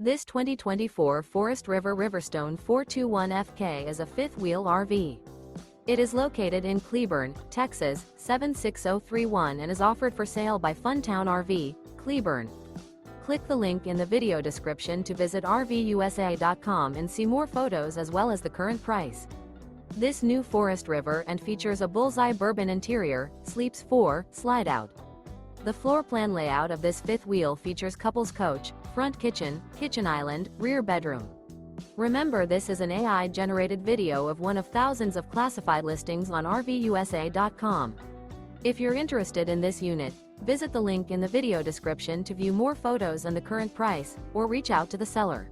This 2024 Forest River RiverStone 421FK is a fifth-wheel RV. It is located in Cleburne, Texas, 76031 and is offered for sale by Funtown RV, Cleburne. Click the link in the video description to visit RVUSA.com and see more photos as well as the current price. This new Forest River and features a Bullseye Bourbon interior, sleeps 4, Slideout. The floor plan layout of this fifth wheel features couples coach, front kitchen, kitchen island, rear bedroom. Remember, this is an AI-generated video of one of thousands of classified listings on RVUSA.com. If you're interested in this unit, visit the link in the video description to view more photos and the current price, or reach out to the seller.